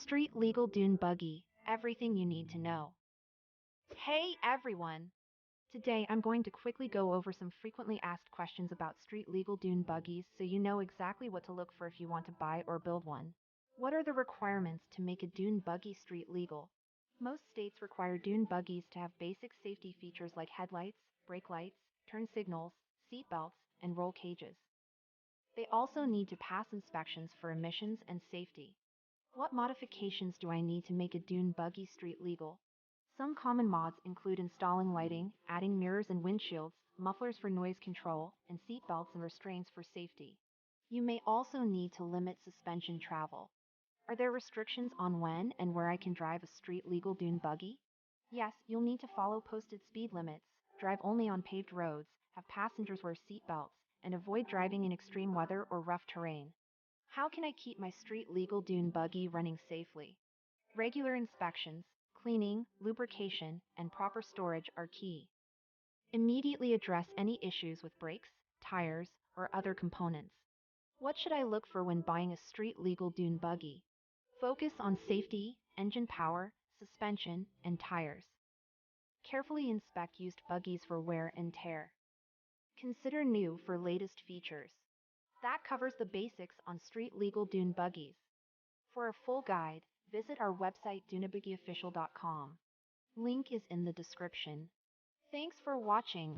Street Legal Dune Buggy, everything you need to know. Hey everyone! Today I'm going to quickly go over some frequently asked questions about street legal dune buggies so you know exactly what to look for if you want to buy or build one. What are the requirements to make a dune buggy street legal? Most states require dune buggies to have basic safety features like headlights, brake lights, turn signals, seat belts, and roll cages. They also need to pass inspections for emissions and safety. What modifications do I need to make a dune buggy street legal? Some common mods include installing lighting, adding mirrors and windshields, mufflers for noise control, and seat belts and restraints for safety. You may also need to limit suspension travel. Are there restrictions on when and where I can drive a street legal dune buggy? Yes, you'll need to follow posted speed limits, drive only on paved roads, have passengers wear seat belts, and avoid driving in extreme weather or rough terrain. How can I keep my street legal dune buggy running safely? Regular inspections, cleaning, lubrication, and proper storage are key. Immediately address any issues with brakes, tires, or other components. What should I look for when buying a street legal dune buggy? Focus on safety, engine power, suspension, and tires. Carefully inspect used buggies for wear and tear. Consider new for latest features. That covers the basics on street legal dune buggies. For a full guide, visit our website dunebuggyofficial.com. Link is in the description. Thanks for watching.